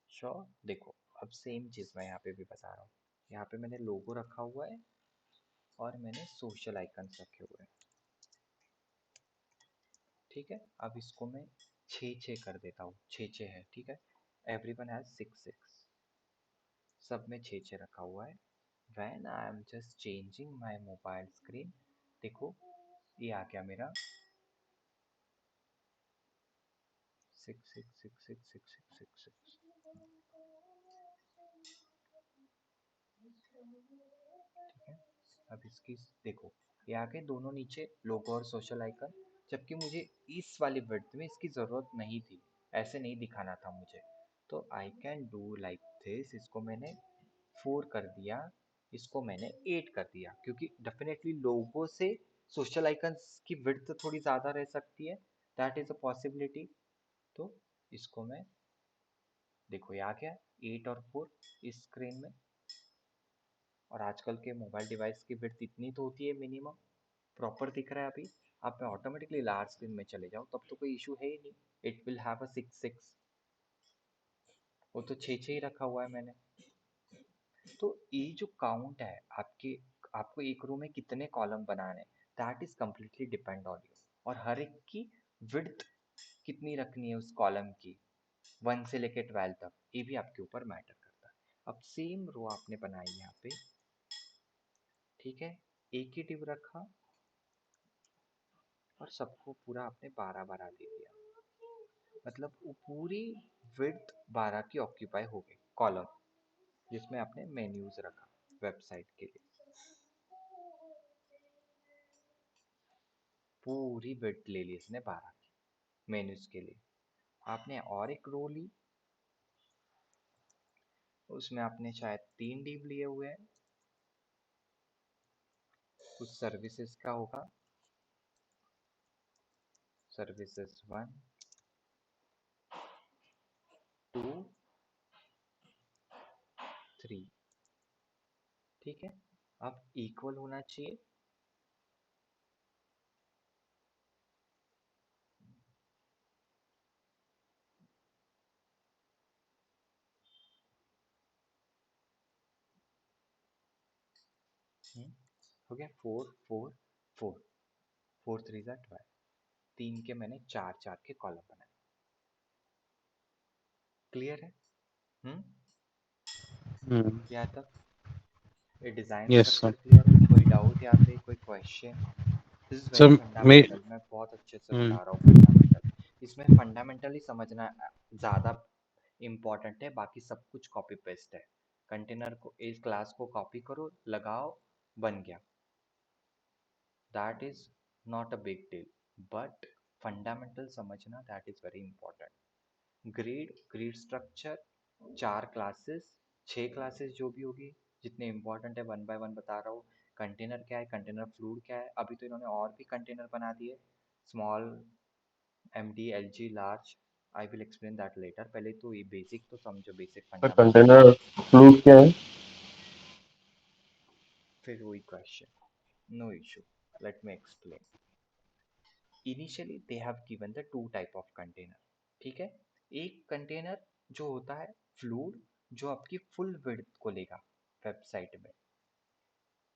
Sure? देखो अब सेम चीज मैं यहाँ पे भी बता रहा हूँ। यहाँ पे मैंने लोगो रखा हुआ है और मैंने सोशल आइकन्स रखे हुए हैं, ठीक है। अब इसको मैं 6 6 कर देता हूँ, 6 6 है, ठीक है। एवरीवन हैज 6 6, सब में 6 6 रखा हुआ है। When I am just changing my mobile screen, देखो ये आ गया मेरा 6 6 6 6 6 6 6 6, ठीक है। अब इसकी देखो, ये आ गए दोनों नीचे लोगो और सोशल आइकन, जबकि मुझे इस वाली विड्थ में इसकी ज़रूरत नहीं थी, ऐसे नहीं दिखाना था मुझे। तो I can do like this, इसको मैंने 4 कर दिया, इसको मैंने 8 कर दिया, क्योंकि डेफिनेटली लोगो से सोशल आइकन्स की विड्थ थोड़ी ज़्यादा रह सकती है, दैट इज़ अ पॉसिबिलिटी। तो इसको मैं, देखो ये आ गया 8 और 4 इस स्क्रीन में, और आजकल के मोबाइल डिवाइस की विड्थ इतनी तो होती है मिनिमम, प्रॉपर दिख रहा है अभी। अब मैं ऑटोमेटिकली लार्ज स्क्रीन में चले जाऊँ तब तो कोई इशू है ही नहीं, इट विल हैव अ 6 6, वो तो 6 6 ही रखा हुआ है मैंने। तो ये जो काउंट है आपके, आपको एक रो में कितने कॉलम बनाने, that is completely depend on you, और हर एक की विड्थ कितनी रखनी है उस कॉलम की, 1 से लेके 12 तक, ये भी आपके ऊपर मैटर करता है। अब सेम रो आपने बनाई यहाँ पे, ठीक है, एक ही डिव रखा और सबको पूरा आपने 12 12 दे दिया, मतलब वो पूरी विड्थ 12 की ऑक्यूपाई हो गई कॉलम, जिसमें आपने मेन्यूज रखा वेबसाइट के लिए, पूरी विड्थ ले ली इसने 12 की मेन्यूज के लिए। आपने और एक रो ली, उसमें आपने शायद 3 डिव लिए हुए हैं, उस सर्विसेज का होगा सर्विसेज 1 2 3। ठीक है, अब इक्वल होना चाहिए हो गया 4 4 4 4 3 जा 12। तीन के मैंने चार चार के कॉलम बनाए। क्लियर है? हम्म यहाँ तक ये design yes sir. Structure clear है? कोई डाउट यहाँ पे, कोई question? This is very sir मैं फंडामेंटल, मैं बहुत अच्छे से बता रहा हूँ फंडामेंटल। इसमें फंडामेंटल ही समझना ज्यादा इम्पोर्टेंट है, बाकी सब कुछ कॉपी पेस्ट है। कंटेनर को इस क्लास को कॉपी करो, लगाओ, बन गया। That is not a big deal, but fundamental समझना that is very important. Grid structure, चार क्लासेस, छह क्लासेस जो भी होगी, जितने इंपॉर्टेंट है वन बाय वन बता रहा हूँ। कंटेनर क्या है, कंटेनर फ्लूइड क्या है, अभी तो इन्होंने और भी कंटेनर बना दिए, small, MD, LG, large. I will explain that later. पहले तो ये बेसिक तो समझो, basic sir fundamental. Container fluid क्या है? फिर वही question, no issue, let me explain. Initially they have given the two type of container. ठीक है, एक कंटेनर जो होता है फ्लूइड, जो आपकी फुल विड्थ को लेगा, वेबसाइट में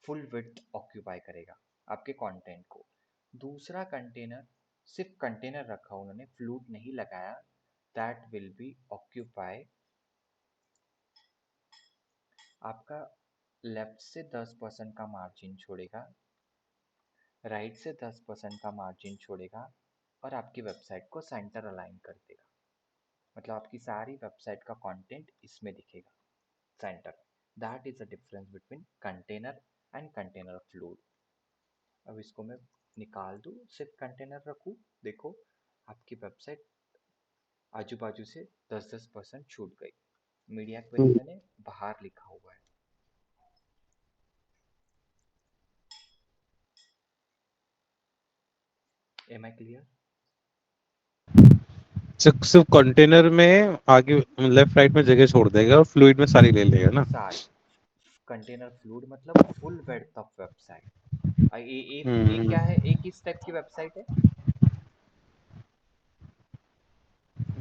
फुल विड्थ ऑक्यूपाई करेगा आपके कंटेंट को। दूसरा कंटेनर, सिर्फ कंटेनर रखा, उन्होंने फ्लूइड नहीं लगाया, दैट विल बी ऑक्यूपाई आपका लेफ्ट से 10% का मार्जिन छोड़ेगा, राइट से 10% का मार्जिन छोड़ेगा, और आपकी वेबसाइट को सेंटर अलाइन कर देगा। मतलब आपकी सारी वेबसाइट का कंटेंट इसमें दिखेगा centre. That is the difference between container and container fluid. अब इसको मैं निकाल दूँ, सिर्फ कंटेनर रखूँ, देखो आपकी वेबसाइट आजू बाजू से 10-10% छूट गई। मीडिया क्वेरी मैंने बाहर लिखा हुआ है। Am I clear? सिर्फ कंटेनर में आगे लेफ्ट राइट में जगह छोड़ देगा और फ्लूइड में सारी ले लेगा ना। सारी कंटेनर फ्लूइड मतलब फुल वेड्थ ऑफ वेबसाइट। एक हम्म क्या है, एक किस टाइप की वेबसाइट है?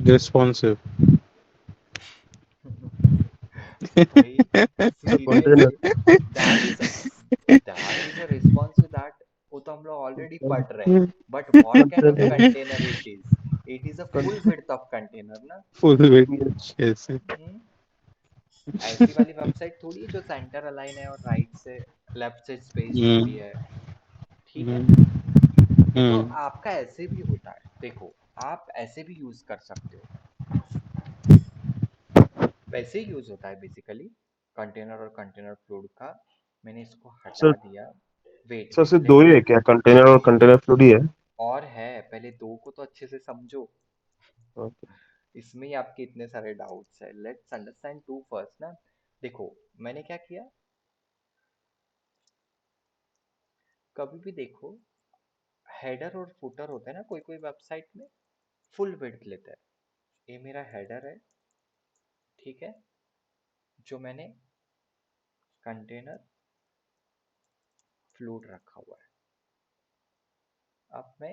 रिस्पॉन्सिव। भाई sir container seriously, that is that is a response that, वो तो हम लोग ऑलरेडी पढ़ रहे हैं। But what kind of container container it is a full width of container ना। फुल वेट ऐसे। हम्म, ऐसी वाली वेबसाइट थोड़ी है जो सेंटर अलाइन है और राइट से लेफ्ट से स्पेस छोड़ी हम्म है। ठीक है, हम्म ये तो हम्म आपका ऐसे भी होता है, देखो आप ऐसे भी यूज कर सकते हो, वैसे ही यूज होता है बेसिकली कंटेनर और कंटेनर फ्लूइड का। मैंने इसको हटा सर दिया। वेट सर वेट सिर्फ दो लेट ही मी, है क्या? कंटेनर और कंटेनर फ्लूइड ही है? और है, पहले दो को तो अच्छे से समझो, ओके। इसमें ही आपके इतने सारे डाउट्स है। लेट्स अंडरस्टैंड टू फर्स्ट ना। देखो मैंने क्या किया, कभी भी देखो हेडर और फुटर होता है ना, कोई कोई वेबसाइट में फुल विड्थ लेता है। ये मेरा हेडर है, ठीक है, जो मैंने कंटेनर फ्लूइड रखा हुआ है। अब मैं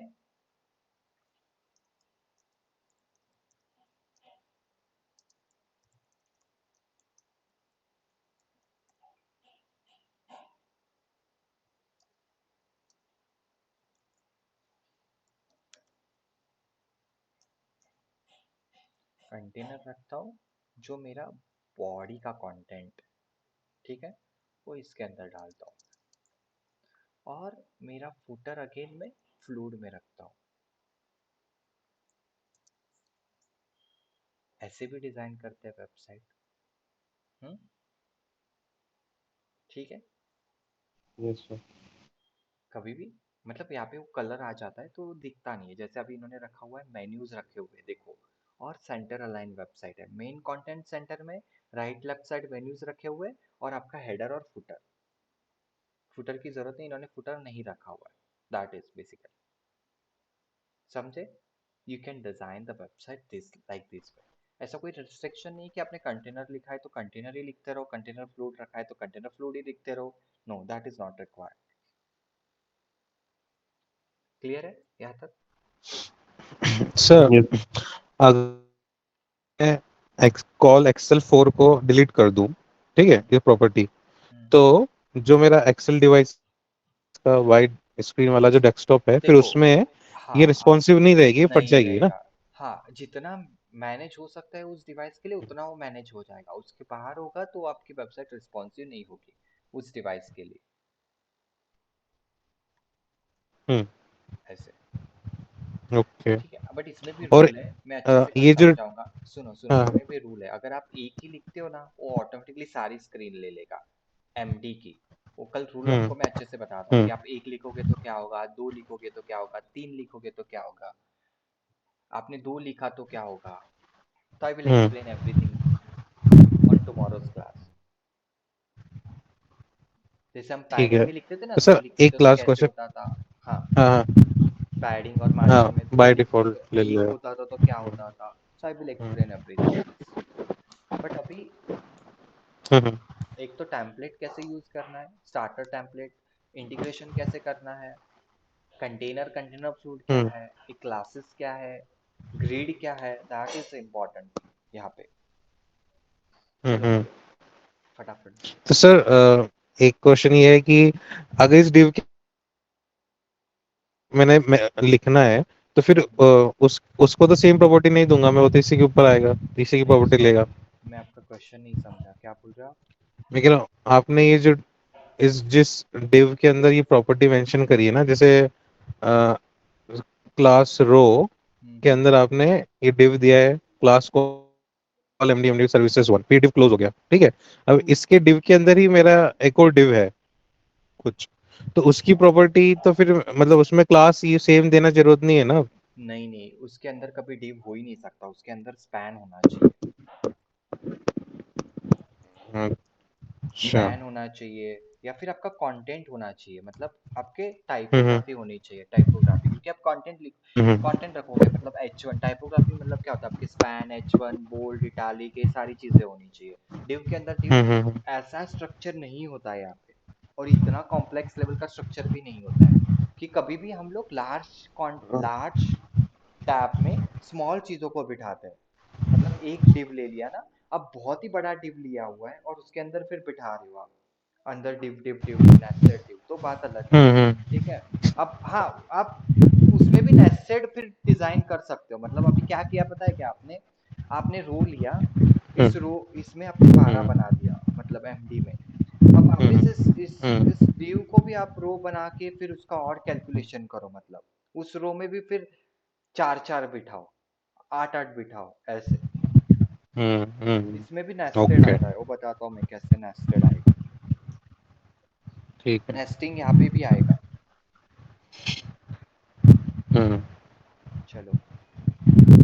कंटेनर रखता हूँ, जो मेरा बॉडी का कंटेंट, ठीक है, वो इसके अंदर डालता हूँ, और मेरा फुटर अगेन मैं फ्लूइड में रखता हूँ। ऐसे भी डिजाइन करते हैं वेबसाइट। हम्म, ठीक है। Yes sir. कभी भी मतलब यहाँ पे वो कलर आ जाता है तो दिखता नहीं है, जैसे अभी इन्होंने रखा हुआ है, मेन्यूज रखे हुए हैं देखो, और सेंटर अलाइन वेबसाइट है, मेन कंटेंट सेंटर में, राइट लेफ्ट साइड मेन्यूज रखे हुए, और आपका हेडर और फुटर फुटर की जरूरत नहीं, इन्होंने फुटर नहीं रखा हुआ है, दैट इज बेसिकली, समझे? You can design the website this like this way. ऐसा कोई रिस्ट्रिक्शन नहीं कि आपने कंटेनर लिखा है तो कंटेनर ही लिखते रहो, कंटेनर फ्लूड रखा है तो कंटेनर फ्लूड ही लिखते रहो। No, that is not required. Clear है यहाँ तक? सर yes, अगर मैं कॉल एक्सेल 4 को डिलीट कर दूं, ठीक है, हम्म, ये प्रॉपर्टी, हम्म। तो जो मेरा एक्सेल डिवाइस का वाइड स्क्रीन वाला जो डेस्कटॉप है, फिर देखो, उसमें ये हाँ, अब रिस्पॉन्सिव नहीं रहेगी, ये फट नहीं जाएगी ना? रहेगा। हाँ, जितना मैनेज हो सकता है उस डिवाइस के लिए उतना वो मैनेज हो जाएगा, उसके बाहर होगा तो आपकी वेबसाइट रिस्पॉन्सिव नहीं होगी उस डिवाइस के लिए। हम्म। ऐसे। ओके। ठीक है, बट इसमें भी और रूल है, मैं अच्छे से कल ये जो समझाऊंगा। सुनो सुनो, हाँ इसमें भी रूल है, अगर आप एक ही लिखते हो ना वो ऑटोमेटिकली सारी स्क्रीन ले लेगा, एमडी की। वो कल रूल हम्म आपको मैं अच्छे से बताता हूँ कि हम्म आप एक लिखोगे तो क्या होगा, दो लिखोगे तो क्या होगा, तीन लिखोगे तो क्या होगा, आपने दो लिखा तो क्या होगा। तो आई will hmm explain everything on tomorrow's class. जैसे हम ठीक पैडिंग है, भी लिखते थे ना, तो दो सर लिखते एक थे तो लास्ट कैसे क्वेश्चन। होता था। हाँ, हाँ हाँ पैडिंग और हाँ, मार्जिन में दो बाय लिखते डिफॉल्ट तो ले एक लिया। होता था तो क्या होता था। So I will hmm explain everything this. But अभी हम्म एक तो टेम्पलेट कैसे यूज करना है, स्टार्टर टेम्पलेट, इंटीग्रेशन कैसे करना है, कंटेनर कंटेनर फ्लूड क्या हम्म है, एक क्लासेस क्या है, ग्रिड क्या है, दैट इज इम्पोर्टेंट थिंग यहाँ पे। चलो हम्म। बोलो फटाफट बोलो। तो सर एक क्वेश्चन ये है कि अगर इस div के लिखना है, तो फिर हम्म, उस उसको तो सेम प्रॉपर्टी नहीं दूंगा मैं, वो तो इसी के ऊपर आएगा, इसी की नहीं, प्रॉपर्टी लेगा। मैं आपका क्वेश्चन नहीं समझा, क्या बोल रहे हो आप? मैं कह रहा हूँ आपने ये जो इस जिस div के अंदर ये प्रॉपर्टी मेंशन करी है ना, जैसे क्लास रो के हम्म। अंदर आपने ये div दिया है, class call MD MD services one, P div close हो गया, ठीक है। अब हम्म, इसके div के अंदर ही मेरा एक और div है कुछ, तो उसकी प्रॉपर्टी तो फिर मतलब उसमें क्लास ये सेम देना जरूरत नहीं है ना? नहीं नहीं, उसके अंदर कभी डिव हो ही नहीं सकता, उसके अंदर स्पैन होना चाहिए। अच्छा। स्पैन होना चाहिए या फिर आपका कंटेंट होना चाहिए, मतलब आपके हम्म टाइपोग्राफी होनी चाहिए, टाइपोग्राफी, क्योंकि आप कंटेंट लिख, हम्म कंटेंट रखोगे मतलब H1 टाइपोग्राफी, मतलब क्या होता है आपके स्पैन, H1 बोल्ड इटालिक, ये सारी चीजें होनी चाहिए। डिव के अंदर डिव हम्म ऐसा स्ट्रक्चर नहीं होता है यहाँ पे, और इतना कॉम्प्लेक्स लेवल का स्ट्रक्चर भी नहीं होता है कि कभी भी हम लोग लार्ज टैब में स्मॉल चीजों को बिठाते हैं। मतलब एक डिव ले लिया ना, अब बहुत ही बड़ा डिव लिया हुआ है और उसके अंदर फिर बिठा रहे हो आप, अंदर div div div div nested div, तो बात अलग है। हम्म ठीक है। अब हाँ, आप उसमें भी नेस्टेड फिर डिजाइन कर सकते हो, मतलब अभी क्या किया पता है क्या आपने, आपने रो लिया, इस रो इसमें आपने 12 हम्म बना दिया मतलब एमडी में। अब वापस हम्म इस डिव को भी आप रो बना के फिर उसका और कैलकुलेशन करो, मतलब उस रो में भी फिर चार चार बिठाओ, आठ आठ बिठाओ, ऐसे। इसमें भी नेस्टेड ओके, आता है, वो बताता हूँ मैं कैसे नेस्टेड आएगा। ठीक है। नेस्टिंग यहाँ पे भी आएगा। हम्म। चलो,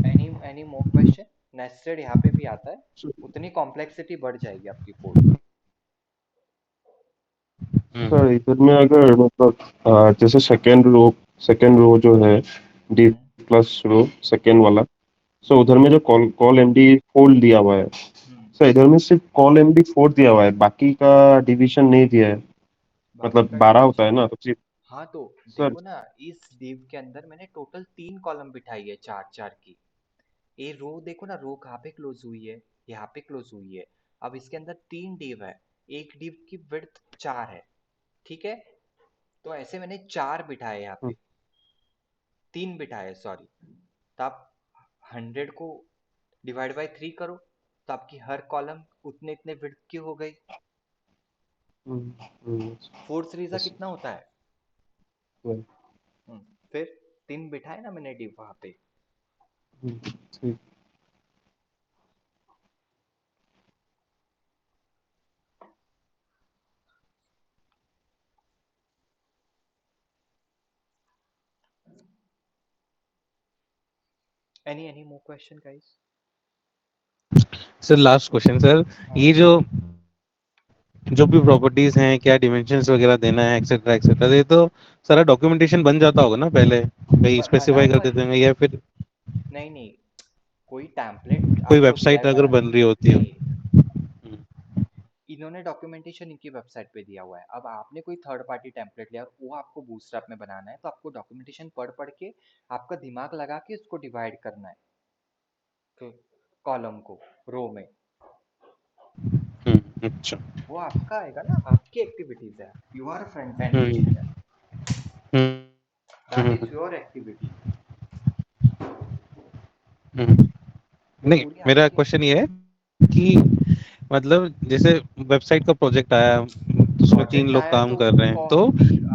एनी मोर क्वेश्चन? नेस्टेड यहाँ पे भी आता है, उतनी कॉम्प्लेक्सिटी बढ़ जाएगी आपकी कोड की। सर इधर में अगर मतलब जैसे सेकेंड रो जो है, डी हम्म, प्लस रो सेकेंड वाला, सो हम्म, उधर में जो कॉल कॉल एमडी फोर दिया हुआ है, हम्म। सर इधर में सिर्फ कॉल एमडी फोर दिया हुआ है, बाकी का डिवीजन नहीं दिया है। बाकी मतलब का 12 होता है डिवीजन, ना, तो सिर्फ हाँ तो सर। देखो ना, इस div के अंदर मैंने टोटल तीन कॉलम बिठाई है, चार चार की। ये रो देखो ना, रो कहाँ पे क्लोज हुई है, यहाँ पे क्लोज हुई है। अब इसके अंदर तीन div है, एक div की विड्थ चार है, ठीक है। तो ऐसे मैंने चार बिठाए यहाँ पे, तीन बिठाए सॉरी। तो आप 100 को डिवाइड बाई थ्री करो, तो आपकी हर कॉलम उतने इतने विड्थ की हो गई। फोर थ्री सा कितना होता है? फिर तीन बिठाए ना मैंने डिव वहां पे। ठीक। Any more question guys? Sir last question sir, हाँ, ये जो जो भी प्रॉपर्टीज हैं, क्या डिमेंशंस वगैरह देना है, एक्सेट्रा एक्सेट्रा, ये तो सारा डॉक्यूमेंटेशन बन जाता होगा ना पहले, कहीं बना स्पेसिफाई कर हुआ है। देते होंगे, या फिर नहीं नहीं, कोई टैम्पलेट कोई आपको दिया वेबसाइट है अगर बनाने बन के रही लिए? होती है। नहीं, इन्होंने डॉक्यूमेंटेशन इनकी वेबसाइट पे दिया हुआ है। अब आपने कोई थर्ड पार्टी टेम्पलेट लिया और वो आपको बूटस्ट्रैप में बनाना है, तो आपको डॉक्यूमेंटेशन पढ़ पढ़ के आपका दिमाग लगा के उसको डिवाइड करना है, तो कॉलम को रो में। अच्छा। वो आपका आएगा ना, आपकी एक्टिविटीज है। You are front end hmm engineer, hmm that hmm is your activity. Hmm. वो नहीं, पूरी मेरा आपकी क्वेश्चन ये है कि मतलब जैसे वेबसाइट का प्रोजेक्ट आया, तो उसमें तीन प्रोजेक्ट लोग आया काम तो कर रहे हैं, तो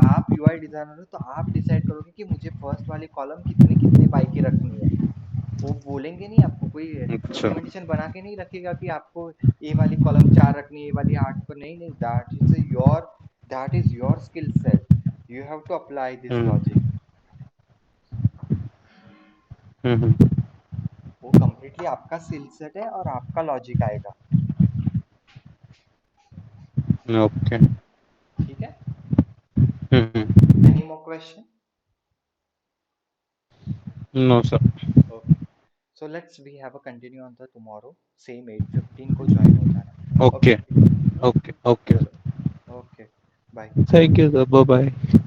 आप यूआई डिजाइनर हो तो आप डिसाइड करोगे कि मुझे फर्स्ट वाली कॉलम कितने कितने बाई की रखनी है। वो बोलेंगे नहीं आपको, कोई अच्छा। डॉक्यूमेंटेशन बना के नहीं रखेगा कि आपको ए वाली कॉलम 4 रखनी है, ए वाली 8 पर। नहीं नहीं, that is your skill set. You have to apply this hmm logic. Hmm. वो कंप्लीटली आपका स्किल सेट है और आपका लॉजिक आएगा। ओके। ठीक है। Hmm. Any more question? No sir. Okay, so let's we have a continue on the tomorrow, same 8:15 को ज्वाइन हो जाना। Okay okay, okay okay. चलो, okay, bye. Thank you sir, bye bye.